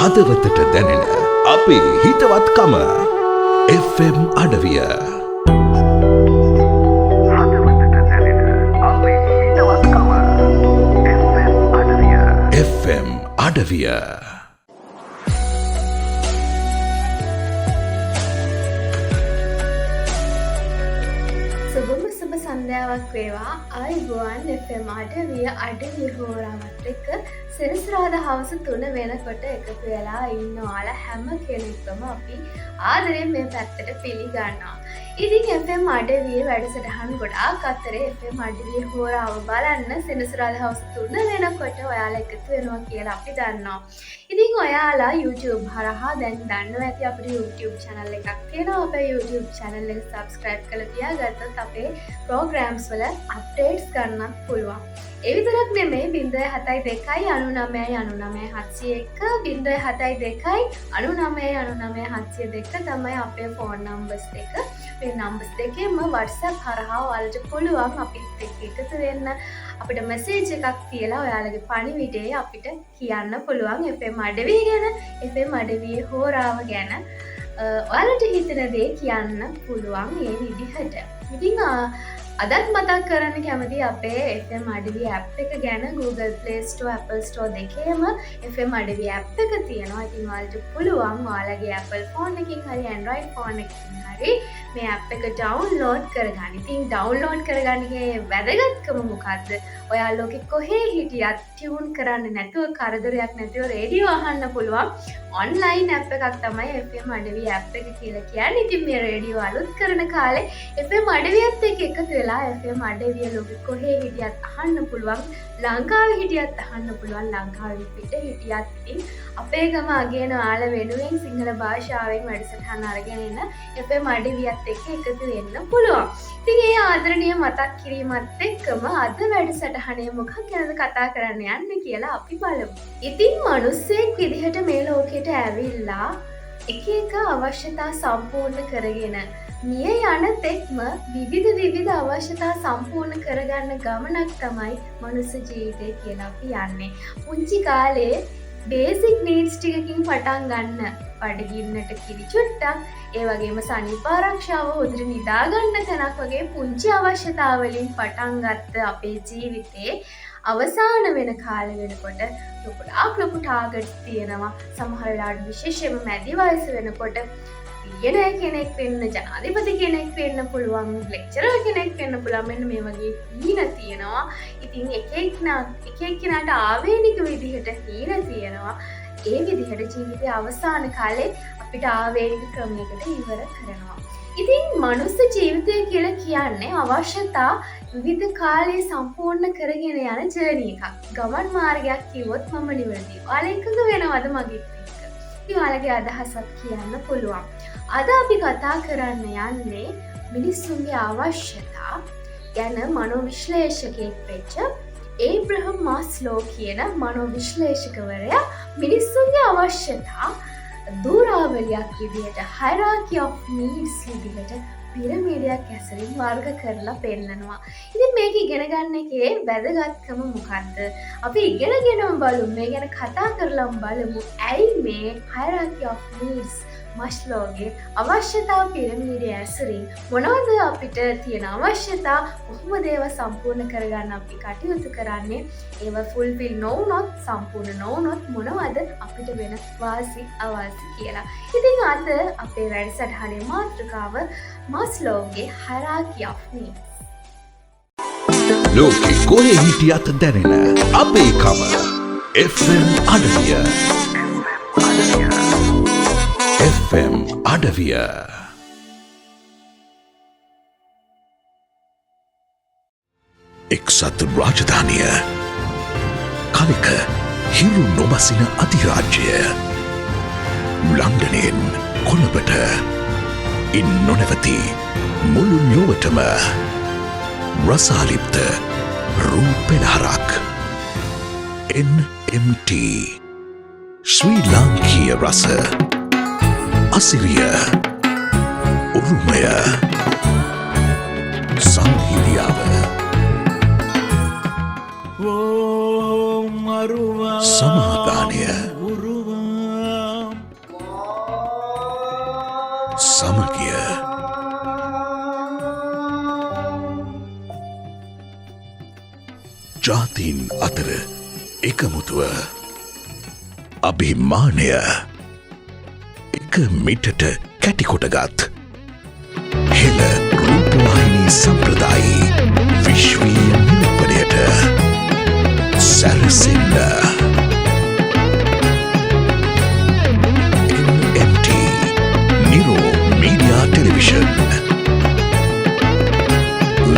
හදවතට දැනෙන අපේ හිතවත්කම FM අඩවිය. FM අඩවිය. සුබ සන්ධ්‍යාවක් වේවා. ආයුබෝවන් FM අඩවිය අඩවිය හෝරාවත් එක්ක සෙනසුරාදා හවස 3 වෙනකොට එකතු වෙලා ඉන්න ඔයාලා හැම කෙනෙක්ම අපි ආදරයෙන් මේ පැත්තට පිළිගන්නවා. ඉතින් FM අඩවිය වැඩසටහන් ගොඩාක් අතරේ FM අඩවිය හෝරාව බලන්න සෙනසුරාදා හවස 3 වෙනකොට ඔයාලා එකතු වෙනවා කියලා අපි දන්නවා. ඉතින් ඔයාලා YouTube හරහා දැන් දන්නවා ඇති අපේ YouTube channel එකක් තියෙනවා. අපේ YouTube channel එක subscribe කරලා තියාගත්තොත් අපේ programs වල updates ගන්නත් පුළුවන්. ඒ විතරක් නෙමෙයි 072 99 99 701 072 99 702 තමයි අපේ phone numbers දෙක. මේ numbers දෙකෙන්ම WhatsApp හරහා ඔයාලට පුළුවන් අපිත් එක්ක එකතු වෙන්න. අපිට message එකක් තියලා ඔයාලගේ පණිවිඩය අපිට කියන්න පුළුවන් FM අඩවිය ගැන, FM අඩවියේ හෝරාව ගැන ඔයාලට හිතන දේ කියන්න පුළුවන් මේ විදිහට. ඉතින් අදත් මතක් කරන්න කැමති අපේ FM අඩවිය app එක ගැන. Google Play Store, Apple Store දෙකේම FM අඩවිය app එක තියෙනවා. ඉතින් ඔයාලට පුළුවන් ඔයාලගේ Apple phone එකකින් හරි Android phone එකකින් හරි මේ app එක download කරගන්න. ඉතින් download කරගන්නගේ වැදගත්කම මොකද්ද? ඔයාලෝකෙ කොහේ හිටියත් tune කරන්න නැතුව, කරදරයක් නැතුව රේඩියෝ අහන්න පුළුවන් online app එකක් තමයි FM අඩවිය app එක කියලා කියන්නේ. ඉතින් මේ රේඩියෝ අලුත් කරන කාලේ FM අඩවියත් එක්ක එකතු වෙලා FM අඩවිය ලෝකෙ කොහේ හිටියත් අහන්න පුළුවන්. ලංකාවේ හිටියත් අහන්න පුළුවන්. ලංකාවේ පිට හිටියත් ඉතින් අපේ ගම අගයන ඔයාලා වෙනුවෙන් සිංහල භාෂාවෙන් වැඩසටහන අරගෙන එන FM අඩවියත් එක්ක එකතු වෙන්න පුළුවන්. ඉතින් ඒ ආදරණීය මතක් කිරීමත් එක්කම අද වැඩසටහනේ මොකක් ගැනද කතා කරන්න යන්නේ කියලා අපි බලමු. ඉතින් මිනිස්සෙක් විදිහට මේ ලෝකෙට ඇවිල්ලා එක එක අවශ්‍යතා සම්පූර්ණ කරගෙන මිය යන තෙක්ම විවිධ අවශ්‍යතා සම්පූර්ණ කරගන්න ගමනක් තමයි මනුස්ස ජීවිතය කියලා අපි යන්නේ. පුංචි කාලේ බේසික් නීඩ්ස් ටිකකින් පටන් ගන්න. බඩගින්නට කිරි චුට්ටක්, ඒ වගේම සනීප ආරක්ෂාව, හොඳට නිදා ගන්න තැනක් වගේ පුංචි අවශ්‍යතාවලින් පටන් ගත්ත අපේ ජීවිතේ අවසාන වෙන කාල වෙනකොට ලොකු ටාගට්ස් තියෙනවා. සමහර වෙලාවට විශේෂයෙන්ම මැදි වයස වෙනකොට ඊයන කෙනෙක් වෙන්න, ජනාධිපති කෙනෙක් වෙන්න පුළුවන්, ලෙක්චරර් කෙනෙක් වෙන්න පුළුවන්. මෙන්න මේ වගේ හීන තියෙනවා. ඉතින් එක එක්කෙනාට ආවේනික විදිහට හීන තියෙනවා. ඒ විදිහට ජීවිතයේ අවසාන කාලේ අපිට ආවේනික ක්‍රමයකට ඉවර කරනවා. ඉතින් මනුස්ස ජීවිතය කියලා කියන්නේ අවශ්‍යතා විවිධ කාලේ සම්පූර්ණ කරගෙන යන ජර්නි එකක්. ගමන් මාර්ගයක් කිව්වොත් මම නිවැරදි. ඔයාලා එකඟ වෙනවද මගෙත් එක්ක? ඉතින් ඔයාලගේ අදහසක් කියන්න පුළුවන්. අද අපි කතා කරන්න යන්නේ මිනිස්සුන්ගේ අවශ්‍යතා ගැන. මනෝවිශ්ලේෂකයෙක් වෙච්ච ඒබ්‍රහම් මාස්ලෝ කියන මනෝවිශ්ලේෂකවරයා මිනිස්සුන්ගේ අවශ්‍යතා දූරාවලියක් විදිහට, hierarchy of needs විදිහට පිරමීඩයක් ඇසලින් වර්ග කරලා පෙන්නනවා. ඉතින් මේක ඉගෙන ගන්න එකේ වැදගත්කම මොකද්ද? අපි ඉගෙනගෙන බලමු. මේ ගැන කතා කරලා බලමු. ඇයි මේ hierarchy of needs මස්ලෝගේ අවශ්‍යතා පිරමීඩය ඇසුරින් මොනවද අපිට තියෙන අවශ්‍යතා, කොහොමද ඒවා සම්පූර්ණ කරගන්න අපි කටයුතු කරන්නේ, ඒවා ෆුල්ෆිල් නොවුනොත්, සම්පූර්ණ නොවුනොත් මොනවද අපිට වෙන වාසි අවාසි කියලා. ඉතින් අද අපේ වැඩසටහනේ මාතෘකාව මස්ලෝගේ hierarchy of needs. ලෝකෙ කොහේ හිටියත් දැනෙන අපේ කම FM අඩවිය. FM අඩවිය. එක්සත් රාජධානිය කලක හිරු නොබසින අධිරාජ්‍යය ලන්ඩනයෙන් කොළඹට ඉන් නොනැවති මුළු ලොවටම රසාලිප්ත රූ පෙළහරක් NMT ශ්‍රී ලාංකීය රස අසිරිය උරුමය සංහිඳියාව සමාදානය සමගිය ජාතීන් අතර එකමුතුව අභිමානය එක මිටට කැටිකොටගත් හෙළ රූපවාහිනී සම්ප්‍රදායි විශ්වීය නිරූපණයට සැරසෙන්න NMT Niro Media Television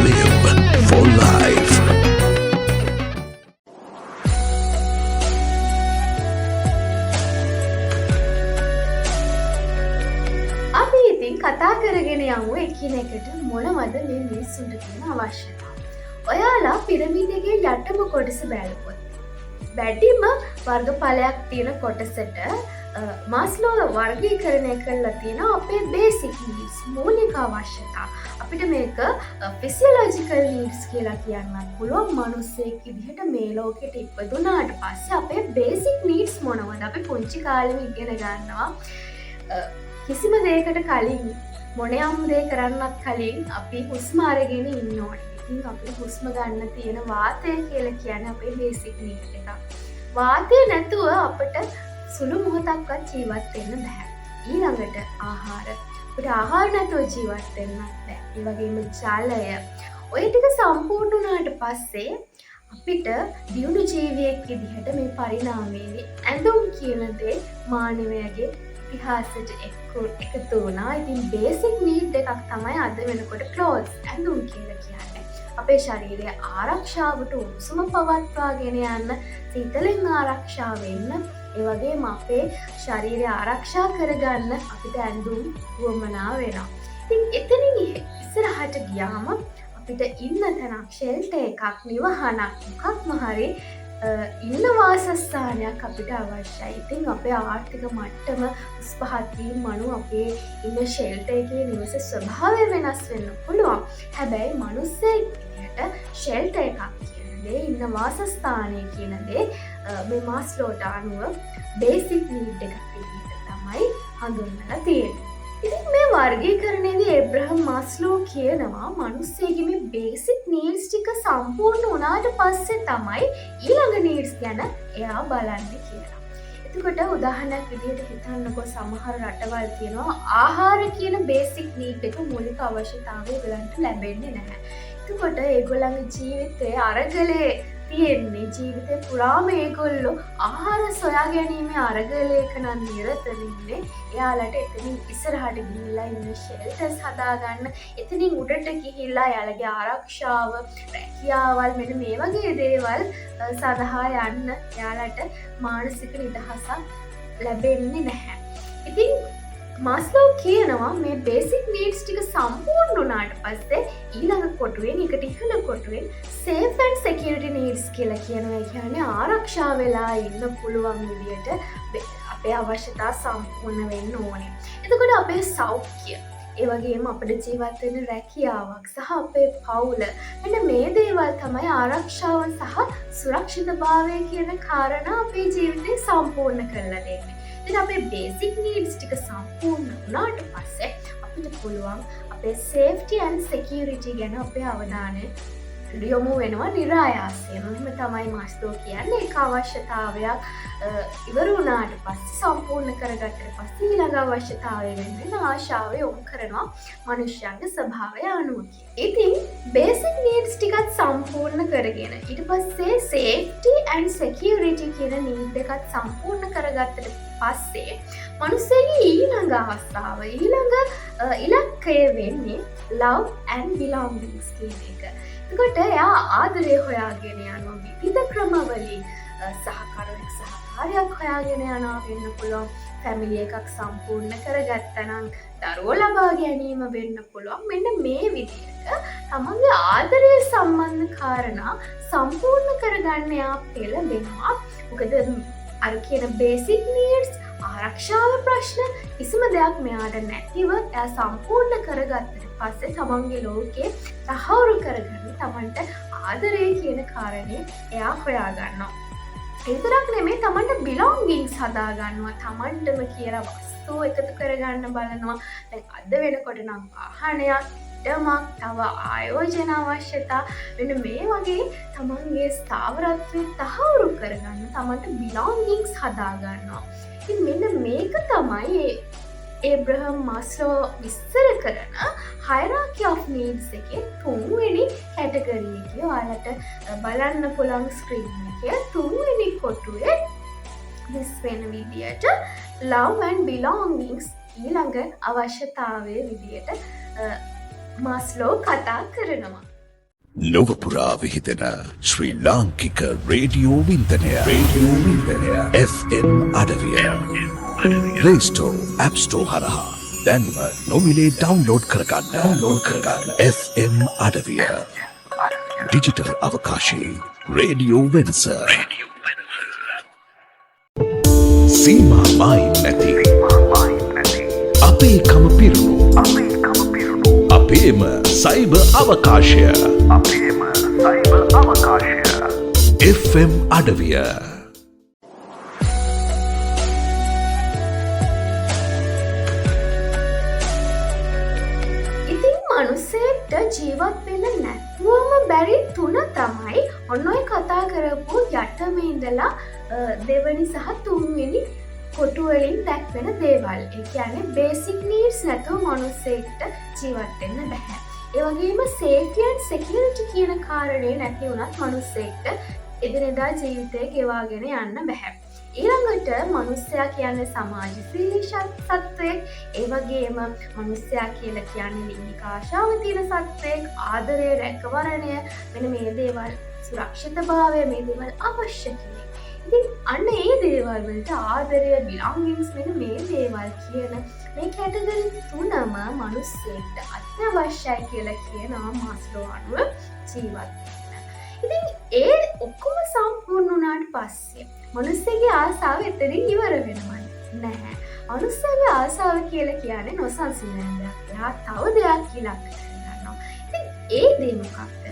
Live for life. අපි ඉතින් කතා කරගෙන යමු එකිනෙකට මොනවද මේ මිනිස්සුන්ට තියෙන අවශ්‍යතාව. ඔයාලා පිරමීඩ් එකේ යටම කොටස බැලුවොත් වැඩිම වර්ගඵලයක් තියෙන කොටසට මාස්ලෝ වර්ගීකරණය කරලා තියෙන අපේ බේසික් නීඩ්ස් මූලික අවශ්‍යතා. අපිට මේක ෆිසියොලොජිකල් නීඩ්ස් කියලා කියන්නත් පුළුවන්. මිනිස්සෙක් විදිහට මේ ලෝකෙට ඉපදුනාට පස්සේ අපේ බේසික් නීඩ්ස් මොනවද? අපි පුංචි කාලෙම ඉගෙන ගන්නවා. කිසිම දෙයකට කලින් මොනයම් දේ කරන්නත් කලින් අපි හුස්ම අරගෙන ඉන්න ඕනේ. ඉතින් අපි හුස්ම ගන්න තියෙන වාතය කියලා කියන්නේ අපේ බේසික් නීඩ් එක. වාතය නැතුව අපිට සුළු මොහොතක්වත් ජීවත් වෙන්න බෑ. ඊළඟට ආහාර. අපිට ආහාර නැතුව ජීවත් වෙන්න බෑ. ඒ වගේම ජලය. ඔය ටික සම්පූර්ණ වුණාට පස්සේ අපිට දියුණු ජීවියෙක් විදිහට මේ පරිණාමයේදී ඇඳුම් කියන දේ මානවයාගේ ඉතිහාසයට එකතු වුණා. ඉතින් බේසික් නීඩ් එකක් තමයි අද වෙනකොට ක්ලෝත්ස් ඇඳුම් කියලා කියන්නේ. අපේ ශරීරය ආරක්ෂාවට උණුසුම පවත්වාගෙන යන්න, සීතලෙන් ආරක්ෂා වෙන්න, ඒ වගේම අපේ ශරීරය ආරක්ෂා කරගන්න අපිට ඇඳුම් වුවමනා වෙනවා. ඉතින් එතනින් ඉස්සරහට ගියාම අපිට ඉන්න තැනක්, ෂෙල්ටර් එකක්, නිවහනක්, මොකක්ම හරි ඉන්න වාසස්ථානයක් අපිට අවශ්‍යයි. ඉතින් අපේ ආර්ථික මට්ටම උස් පහත් වීම අනුව අපේ ඉන්න ෂෙල්ටර් එකේ නිවස ස්වභාවය වෙනස් වෙන්න පුළුවන්. හැබැයි මිනිස්සෙක් විදිහට ෂෙල්ටර් එකක් කියන දේ, ඉන්න වාසස්ථානය කියන දේ මේ මාස්ලෝට අනුව බේසික් නීඩ් එකක් විදිහට තමයි හඳුන්වලා තියෙන්නේ. ඉතින් මේ වර්ගීකරණයේදී ඒබ්‍රහම් මාස්ලෝ කියනවා මිනිස්සෙගේ මේ බේසික් නීඩ්ස් ටික සම්පූර්ණ වුණාට පස්සේ තමයි ඊළඟ නීඩ්ස් ගැන එයා බලන්නේ කියලා. එතකොට උදාහරණයක් විදිහට හිතන්නකෝ සමහර රටවල් තියෙනවා ආහාර කියන බේසික් නීඩ් එක මූලික අවශ්‍යතාවය ඒගොල්ලන්ට ලැබෙන්නේ නැහැ. එතකොට ඒගොල්ලන්ගේ ජීවිතයේ අරගලේ තියෙන්නේ, ජීවිතේ පුරාම ඒගොල්ලෝ ආහාර සොයා ගැනීමේ අරගලයක නම් නිරත වෙන්නේ. එයාලට එතනින් ඉස්සරහට ගිහිල්ලා ඉන්න ෂෙල්ටර්ස් හදාගන්න, එතනින් උඩට ගිහිල්ලා එයාලගේ ආරක්ෂාව, රැකියාවල්, මෙන්න මේ වගේ දේවල් සඳහා යන්න එයාලට මානසික නිදහසක් ලැබෙන්නේ නැහැ. ඉතින් මාස්ලෝ කියනවා මේ බේසික් නීඩ්ස් ටික සම්පූර්ණ වුණාට පස්සේ ඊළඟ කොටුවෙන්, එකට ඉහළ කොටුවෙන් සේෆ් ඇන්ඩ් සිකියුරිටි නීඩ්ස් කියලා කියනවා. ඒ කියන්නේ ආරක්ෂා වෙලා ඉන්න පුළුවන් විදියට අපේ අවශ්‍යතා සම්පූර්ණ වෙන්න ඕනේ. එතකොට අපේ සෞඛ්‍ය, ඒ වගේම අපිට ජීවත් වෙන්න රැකියාවක් සහ අපේ පවුල, මෙන්න මේ දේවල් තමයි ආරක්ෂාව සහ සුරක්ෂිතභාවය කියන කාරණා අපේ ජීවිතේ සම්පූර්ණ කරලා දෙන්නේ. ඉතින් අපේ බේසික් නීඩ්ස් ටික සම්පූර්ණ වුණාට පස්සේ අපිට පුළුවන් අපේ සේෆ්ටි ඇන්ඩ් සිකියුරිටි ගැන අපේ අවධානය යොමු වෙනවා නිරායාසයෙන්. එහෙම තමයි මාස්ලෝ කියන්නේ. ඒක අවශ්‍යතාවයක් ඉවර වුණාට පස්සේ, සම්පූර්ණ කරගත්තට පස්සේ ඊළඟ අවශ්‍යතාවය වෙන ආශාව යොමු කරනවා මනුෂ්‍යයන්ගේ ස්වභාවය අනුව. ඉතින් බේසික් නීඩ්ස් ටිකත් සම්පූර්ණ කරගෙන ඊට පස්සේ සේෆ්ටි ඇන්ඩ් සිකියුරිටි කියන නීඩ් එකත් සම්පූර්ණ කරගත්තට පස්සේ මනුස්සයගේ ඊළඟ අවස්ථාව, ඊළඟ ඉලක්කය වෙන්නේ love and belongings කියන එක. එතකොට එයා ආදරය හොයාගෙන යනවා විවිධ ක්‍රමවලින්. සහකාරයක් හොයාගෙන යනවා වෙන්න පුළුවන්. ෆැමිලි එකක් සම්පූර්ණ කරගත්තා නම් දරුවෝ ලබා ගැනීම වෙන්න පුළුවන්. මෙන්න මේ විදිහට තමන්ගේ ආදරය සම්බන්ධ කාරණා සම්පූර්ණ කරගන්න එයා පෙළඹෙනවා. මොකද අර කියන බේසික් නීඩ්ස්, ආරක්ෂාව ප්‍රශ්න කිසිම දෙයක් මෙයාට නැතිව එයා සම්පූර්ණ කරගත්තට පස්සේ තමන්ගේ ලෝකයේ තහවුරු කරගන්න, තමන්ට ආදරය කියන කාරණය එයා හොයාගන්නවා. එතරක් නෙමේ තමන්ට බිලොන්ගින්ස් හදාගන්නවා තමන්ටම කියලා වස්තු එකතු කරගන්න බලනවා අද වෙනකොට නම් වාහනයක් ඉඩමක් තව ආයෝජන අවශ්‍යතා වෙන මේ වගේ තමන්ගේ ස්ථාවරත්වය තහවුරු කරගන්න තමන්ට බිලොන්ගින්ස් හදාගන්නවා මෙන්න මේක තමයි ඒබ්‍රහම් මාස්ලෝ විස්තර කරන hierarchy of needs එකේ තුන්වෙනි කැටගරි එකේ ඔයාලට බලන්න පුළුවන් ස්ක්‍රීන් එකේ තුන්වෙනි කොටුවේ this වෙන විදියට love and belongings ඊළඟ අවශ්‍යතාවය විදියට මාස්ලෝ කතා කරනවා. ලොවපුරා විහිදෙන ශ්‍රී ලාංකික රේඩියෝ වින්දනය FM අඩවිය Play Store, App Store හරහා දැන්ම නොමිලේ ඩවුන්ලෝඩ් කරගන්න FM අඩවිය ඩිජිටල් අවකාශයේ රේඩියෝ වෙනස සීමා මායින් නැති අපේ කම පිරුණු අපේම සයිබ අවකාශය FM අඩවිය මනුස්සයෙක්ට ජීවත් වෙන්න නැතුවම බැරි තුන තමයි ඔන්න ඔය කතා කරපු යටම ඉඳලා දෙවනි සහ තුන්වෙනි කොටුවලින් දැක්වෙන දේවල්. ඒ කියන්නේ බේසික් නීඩ්ස් නැතුව මනුස්සයෙක්ට ජීවත් වෙන්න බෑ. ඒ වගේම සේෆ්ටි ඇන්ඩ් සිකියුරිටි කියන කාරණේ නැති වුණත් මනුස්සයෙක්ට එදිනෙදා ජීවිතය ගෙවාගෙන යන්න බෑ. ඊළඟට මනුස්සයා කියන්නේ සමාජශීලී සත්වයෙක්. ඒ වගේම මනුස්සයා කියලා කියන්නේ ලිංගික ආශාව තියෙන සත්වයෙක්. ආදරය, රැකවරණය මෙන්න මේ දේවල් සුරක්ෂිතභාවය මේ දේවල් අවශ්‍ය කෙනෙක්. ඉතින් අන්න ඒ දේවල් වලට ආදරය, belongings මෙන්න මේ දේවල් කියන මේ කැටගරි තුනම මනුස්සයෙක්ට අත්‍යවශ්‍යයි කියලා කියනවා මාස්ලෝ අනුව ජීවත් වෙන්න. ඉතින් ඒ ඔක්කොම සම්පූර්ණ වුණාට පස්සේ මනුස්සයගේ ආසාව එතනින් ඉවර වෙනවා නැහැ. මනුස්සයගේ ආසාව කියලා කියන්නේ නොසන්සුන් දෙයක්. එයා තව දෙයක් කියලා කරනවා. ඉතින් ඒ දේ මොකක්ද?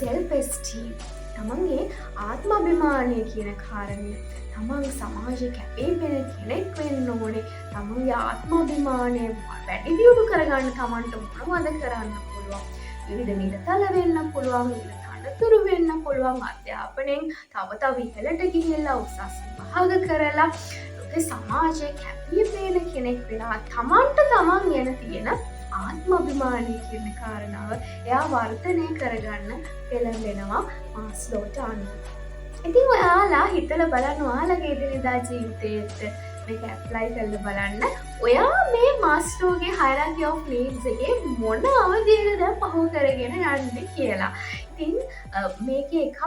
self esteem. තමන්ගේ ආත්මාභිමානය කියන කාරණය. තමන් සමාජයේ කැපෙන්න කෙනෙක් වෙන්න ඕනේ. තමන්ගේ ආත්මාභිමානය වැඩි දියුණු කරගන්න තමන්ට මොනවද කරන්න පුළුවන්? විවිධ නිරතල වෙන්න පුළුවන්. අනතුරු වෙන්න පුළුවන් අධ්‍යාපනයෙන් තව ඉහළට ගිහිල්ලා උසස් විභාග කරලා ලෝක සමාජයේ කැපී පෙනෙන කෙනෙක් වෙලා තමන්ට තමන් ගැන තියෙන ආත්මාභිමානය කියන කාරණාව එයා වර්ධනය කරගන්න පෙළඹෙනවා මාස්ලෝට අනුව. ඉතින් ඔයාලා හිතලා බලන්න ඔයාලගේ එදිනෙදා ජීවිතේට මේක ඇප්ලයි කරලා බලන්න. ඔයා මේ මාස්ලෝගේ hierarchy of needs එකේ මොන අවධියකද දැන් පහු කරගෙන යන්නේ කියලා. ඉතින් මේකේ එකක්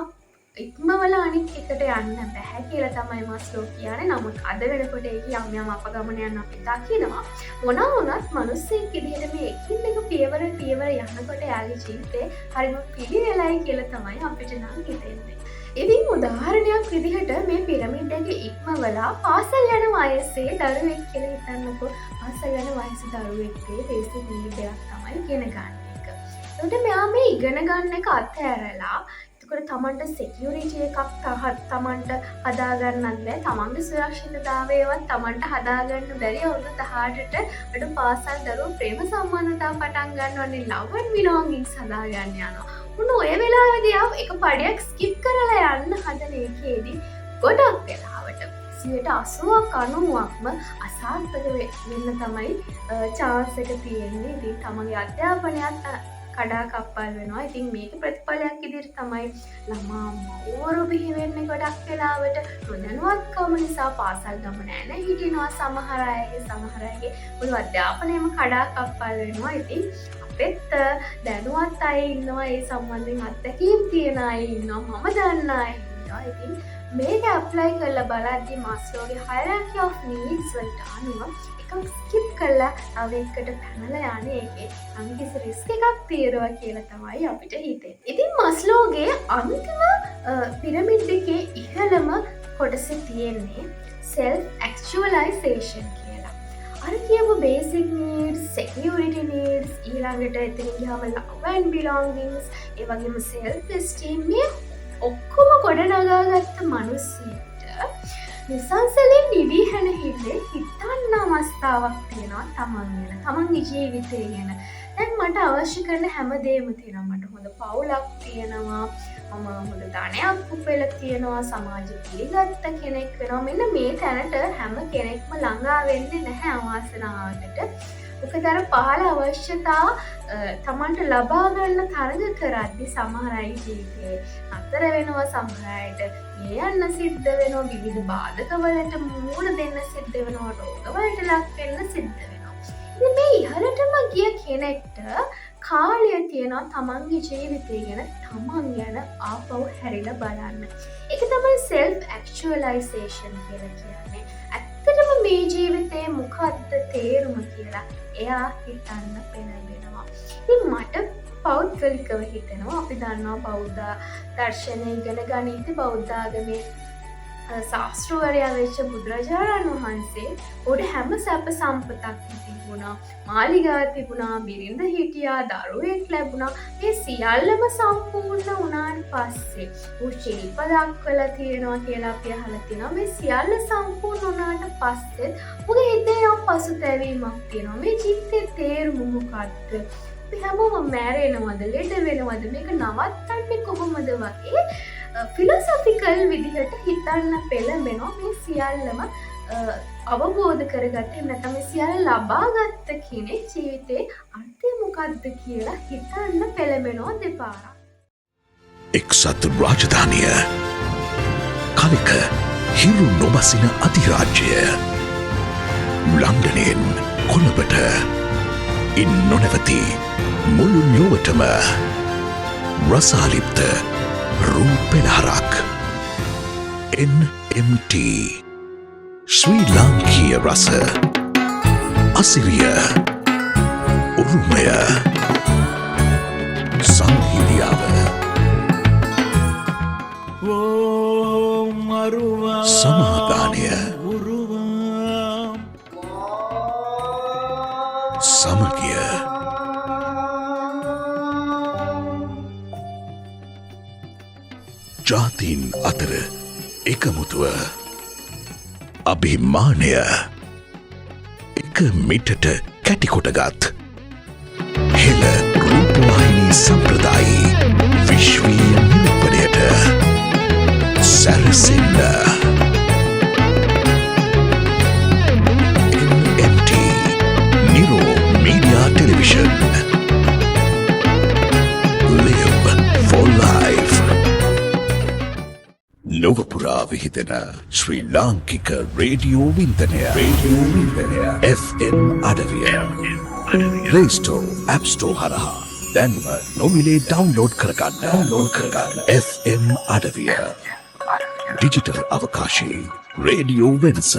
ඉක්මවල අනිත් එකට යන්න බෑ කියලා තමයි මාස්ලෝ කියන්නේ. නමුත් අද වෙනකොට ඒක යම් අපගමනයන් අපි දකිනවා. මොනවා වුණත් මිනිස්සෙක් විදිහට මේ එකින් එක පියවර යනකොට යාගේ ජීවිතේ හරිම පිළිවෙලයි කියලා තමයි අපිට නම් හිතෙන්නේ. ඉතින් උදාහරණයක් විදිහට මේ පිරමිඩ් එක ඉක්මවලා පාසල් යන වයසේ දරුවෙක් කියලා හිතන්නකෝ. පාසල් යන වයසේ දරුවෙක්ගේ බේසික් නීඩ් එකක් තමයි ඉගෙන ගන්න එක. එතකොට මෙයා මේ ඉගෙන ගන්න එක අත්හැරලා එතකොට තමන්ට සිකියුරිටි එකක් තමන්ට හදාගන්නත් බෑ. තමන්ගේ සුරක්ෂිතතාවයවත් තමන්ට හදාගන්න බැරි අවුරුදු 18ට අඩු පාසල් දරුවෝ ප්‍රේම සම්බන්ධතා පටන් ගන්නවනේ love and belongings හදාගන්න යනවා. උන් ඔය වෙලාවේදී එක පඩයක් ස්කිප් කරලා යන්න හදන එකේදී ගොඩක් වෙලාවට 80%ක්ම අසාර්ථක වෙන්න තමයි chance එක තියෙන්නේ. ඉතින් තමන්ගේ අධ්‍යාපනයත් කඩා කප්පල් වෙනවා. ඉතින් මේක ප්‍රතිඵලයක් විදිහට තමයි ළමා මව්වරු බිහි වෙන්නේ ගොඩක් වෙලාවට නොදැනුවත්කම නිසා පාසල් ගමන නැණ හිටිනවා. සමහර අයගේ මුළු අධ්‍යාපනයම කඩා කප්පල් වෙනවා. ඉතින් අපෙත් දැනුවත් අය ඉන්නවා, ඒ සම්බන්ධයෙන් අත්දැකීම් තියෙන අය ඉන්නවා, මම දන්න අය ඉන්නවා. ඉතින් මේක ඇප්ලයි කරලා බලද්දී මාස්ලෝගේ hierarchy of needs වලට අනුව එකක් ස්කිප් කරලා තව එකකට පැනලා යන්නේ ඒකේ අනිත් රිස්ක් එකක් තියෙනවා කියලා තමයි අපිට හිතෙන්නේ. ඉතින් මාස්ලෝගේ අන්තිම පිරමිඩ් එකේ ඉහළම කොටසේ තියෙන්නේ self actualization කියලා. අර කියපු basic needs, security needs, ඊළඟට එතන ගියාම love and belongings, ඒ වගේම self esteem මේ ඔක්කොම ගොඩනගාගත්ත මිනිස්සෙක්ට නිසංසලෙන් නිවී හැනහිල්ලේ හිතන්න අවස්ථාවක් තියෙනවා තමන් ගැන, තමන්ගේ ජීවිතය ගැන. දැන් මට අවශ්‍ය කරන හැමදේම තියෙනවා. මට හොඳ පවුලක් තියෙනවා, මම හොඳ ධනයක් උපයලා තියෙනවා, සමාජ පිළිගත්ත කෙනෙක් වෙනවා. මෙන්න මේ තැනට හැම කෙනෙක්ම ළඟා වෙන්නේ නැහැ අවාසනාවකට. මොකද පහළ අවශ්‍යතා තමන්ට ලබා ගන්න තරග කරද්දි සමහර අය ජීවිතේ අතර වෙනවා, සමහර අයට මේ යන්න සිද්ධ වෙනවා, විවිධ බාධකවලට මුහුණ දෙන්න සිද්ධ වෙනවා, රෝගවලට ලක් වෙන්න සිද්ධ වෙනවා. ඉතින් මේ ඉහළටම ගිය කෙනෙක්ට කාලය තියෙනවා තමන්ගේ ජීවිතය ගැන තමන් ගැන ආපහු හැරිලා බලන්න. ඒක තමයි self actualization කියලා කියන්නේ. ඇත්තටම මේ ජීවිතේ මොකද්ද තේරුම කියලා එයා හිතන්න පෙළඹෙනවා. ඉතින් මට පෞද්ගලිකව හිතෙනවා, අපි දන්නවා බෞද්ධ දර්ශනය ඉගෙන ගනිද්දී බෞද්ධ ආගමේ ශාස්ත්‍රවරයා වෙච්ච බුදුරජාණන් වහන්සේ උඩ හැම සැප සම්පතක් තිබුණා, මාලිගාව තිබුණා, බිරිඳ හිටියා, දරුවෙක් ලැබුණා. මේ සියල්ලම සම්පූර්ණ වුණාට පස්සේ ඌ ශිල්ප දක්වලා තියෙනවා කියලා අපි අහලා තියෙනවා. මේ සියල්ල සම්පූර්ණ වුණාට පස්සේ ඌගේ හිතේ යම් පසුතැවීමක් තියෙනවා. මේ ජීවිතේ තේරුම මොකක්ද? අපි හැමෝම මැරෙනවද, ලෙඩ වෙනවද, මේක නවත්තන්නේ කොහොමද වගේ ෆිලොසොෆිකල් විදිහට හිතන්න පෙළඹෙනවා. මේ සියල්ලම අවබෝධ කරගත්ත, එහෙම නැත්නම් මේ සියල්ල ලබාගත්ත කෙනෙක් ජීවිතේ අර්ථය මොකක්ද කියලා හිතන්න පෙළඹෙනවා දෙපාරක්. එක්සත් රාජධානිය කලක හිරු නොබසින අධිරාජ්‍යය ලන්ඩනයෙන් කොළඹට ඉන් නොනැවති මුළු ලොවටම රසාලිප්ත රූ පෙළහරක් NMT ශ්‍රී ලාංකීය රස අසිරිය උරුමය සංහිඳියාව සමාදානය සමගිය ජාතීන් අතර එකමුතුව අභිමානය එක මිටට කැටිකොටගත් හෙළ රූපවාහිනී සම්ප්‍රදායි විශ්වීය නිරූපණයට සැරසෙන්න NMT නිරෝ media television Live for life. ලොවපුරා විහිදෙන ශ්‍රී ලාංකික රේඩියෝ වින්දනය FM අඩවිය Play Store, App Store හරහා දැන්ම නොමිලේ ඩවුන්ලෝඩ් කරගන්න. FM අඩවිය ඩිජිටල් අවකාශයේ රේඩියෝ වෙනස.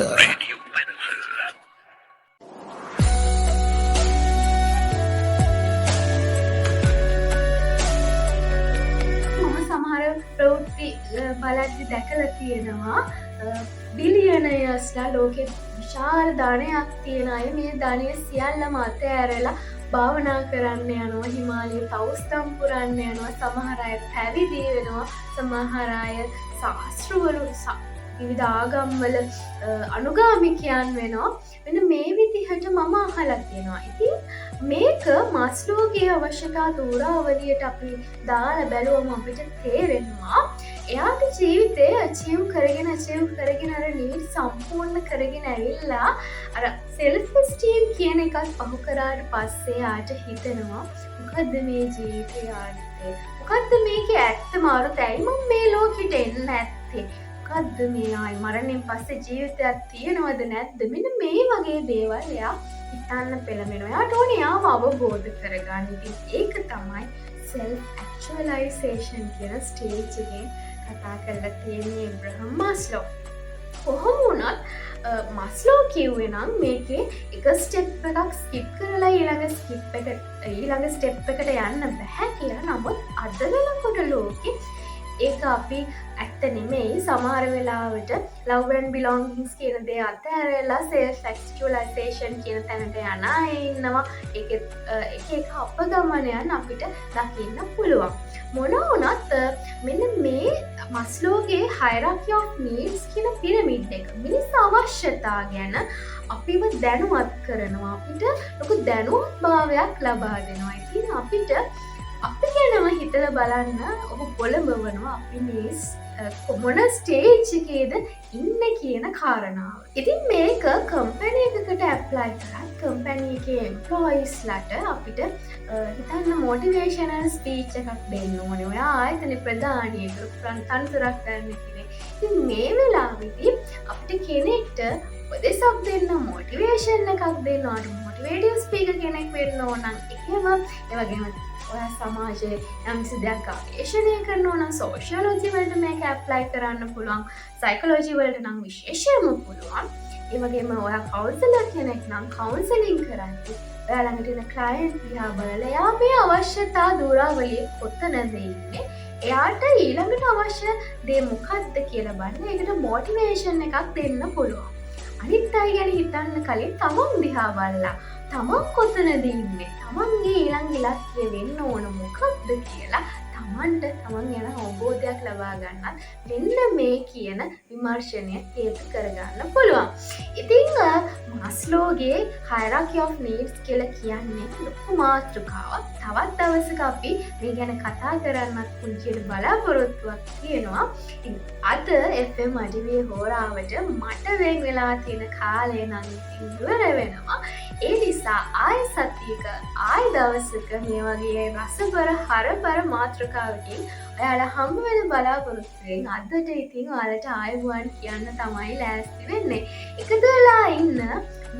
ප්‍රවෘත්ති බලද්දි දැකලා තියෙනවා බිලියනර්ස්ලා ලෝකෙ විශාල ධනයක් තියෙන අය මේ ධනය සියල්ලම අතෑරලා භාවනා කරන්න යනවා, හිමාලයේ තවුස්තම් පුරන්න යනවා, සමහර අය පැවිදි වෙනවා, සමහර අය ශාස්ත්‍රවරු විවිධ ආගම්වල අනුගාමිකයන් වෙනවා. මෙන්න මේ විදිහට මම අහලා තියෙනවා. ඉතින් මේක මාස්ලෝගේ අවශ්‍යතා තෝරාවලියට අපි දාලා බැලුවම අපිට තේරෙනවා එයාගේ ජීවිතේ අචීව් කරගෙන අර නීඩ් සම්පූර්ණ කරගෙන ඇවිල්ලා අර සෙල්ෆ් ස්ටීම් කියන එකත් පහු කරාට පස්සේ ආට හිතෙනවා මොකද්ද මේ ජීවිතේ ආර්ථය, මොකද්ද මේකේ ඇත්තම අරුතයි, මම මේ ලෝකෙට එන්න ඇත්තේ මොකද්ද, මේ ආයි මරණයෙන් පස්සේ ජීවිතයක් තියෙනවද නැද්ද, මෙන්න මේ වගේ දේවල් එයා හිතන්න පෙළඹෙනවා. එයාට ඕනේ යාම අවබෝධ කරගන්න. ඉතින් ඒක තමයි self actualization කියන ස්ටේජ් එකෙන් කතා කරලා තියෙන්නේ ඉබ්‍රහම් මාස්ලෝ. කොහොම වුණත් මාස්ලෝ කිව්වේ නම් මේකේ එක ස්ටෙප් එකක් ස්කිප් කරලා ඊළඟ ස්ටෙප් එකට යන්න බෑ කියලා. නමුත් අද වෙනකොට ලෝකේ ඒක අපි ඇත්ත නෙමෙයි සමහර වෙලාවට love and belongings කියන දේ අතහැරලා self actualization කියන තැනට යන අය ඉන්නවා. ඒකෙත් එක අපගමනයන් අපිට දකින්න පුළුවන්. මොන වුණත් මෙන්න මේ මස්ලෝගේ hierarchy of needs කියන පිරමිඩ් එක මිනිස් අවශ්‍යතා ගැන අපිව දැනුවත් කරනවා. අපිට ලොකු දැනුවත් භාවයක් ලබා දෙනවා. ඉතින් අපිට අපි ගැනම හිතලා බලන්න ඔබ පොළඹවනවා අපි මේ මොන ස්ටේජ් එකේද ඉන්නේ කියන කාරණාව. ඉතින් මේක කම්පැනි එකකට ඇප්ලයි කරත් කම්පැනි එකේ එම්ප්ලොයිස්ලාට අපිට හිතන්න මොටිවේෂනල් ස්පීච් එකක් දෙන්න ඕනේ. ඔයා ආයතන ප්‍රධානියෙක් තනතුරක් ගන්න කෙනෙක්. ඉතින් මේ වෙලාවේදී අපිට කෙනෙක්ට උපදෙසක් දෙන්න මොටිවේෂන් එකක් දෙන්න ඕන. මොටිවේටිව් ස්පීකර් කෙනෙක් වෙන්න ඕන නම් එහෙම ඒ වගේම ඔයා සමාජයේ යම්කිසි දෙයක් ගවේෂණය කරනවා නම් සෝෂියොලොජි වලට මේක ඇප්ලයි කරන්න පුළුවන්. සයිකොලොජි වලට නම් විශේෂයෙන්ම පුළුවන්. ඒ වගේම ඔයා කවුන්සලර් කෙනෙක් නම් කවුන්සලින් කරන්නේ ඔයා ළඟට එන ක්ලයන්ට් දිහා බලලා එයා මේ අවශ්‍යතා දූරාවලියේ කොතනද ඉන්නේ එයාට ඊළඟට අවශ්‍ය දේ මොකක්ද කියලා බලන්න ඒකට මොටිවේෂන් එකක් දෙන්න පුළුවන්. අනිත් අය ගැන හිතන්න කලින් තමන් දිහා බලලා තමන් කොතනද ඉන්නේ තමන්ගේ ඊළඟ ඉලක්කය වෙන්න ඕන මොකක්ද කියලා තමන්ට තමන් ගැන අවබෝධයක් ලබා ගන්නත් මෙන්න මේ කියන විමර්ශනය හේතු කරගන්න පුළුවන්. ඉතින් මාස්ලෝගේ hierarchy of needs කියලා කියන්නේ ලොකු මාතෘකාවක්. තවත් දවසක අපි මේ ගැන කතා කරන්නත් පුංචියට බලාපොරොත්තුවක් තියෙනවා. ඉතින් අද FM අඩවියේ හෝරාවට මට වෙන් වෙලා තියෙන කාලය නම් ඉවර වෙනවා. ඒ නිසා ආය සතියක ආය දවසක මේ වගේ රසබර හරබර මාතෘකාවකින් ඔයාලා හම්බ වෙන බලාපොරොත්තුවෙන් අදට ඉතින් ඔයාලට ආයුබෝවන් කියන්න තමයි ලෑස්ති වෙන්නේ. එකතු වෙලා ඉන්න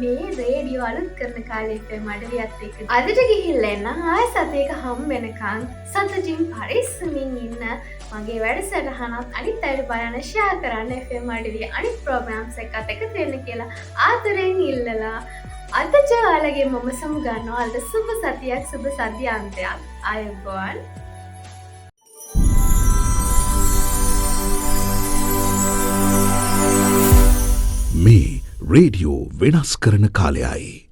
මේ රේඩියෝ අලුත් කරන කාලේ FM අඩවියත් එක්ක අදට ගිහිල්ලා එන්න ආය සතියක හම්බ වෙනකන් සතුටින් පරිස්සමින් ඉන්න මගේ වැඩසටහනත් අනිත් අයට බලන්න ෂෙයා කරන්න FM අඩවියේ අනිත් ප්‍රෝග්‍රෑම්ස් එක්කත් එකතු වෙන්න කියලා ආදරෙන් ඉල්ලලා අද ඔයාලගේ මම සමුගන්නවා. අද සුබ සතියක් සුබ සතියාන්තයක්. ආයුබෝවන්. මේ රේඩියෝ වෙනස් කරන කාලයයි.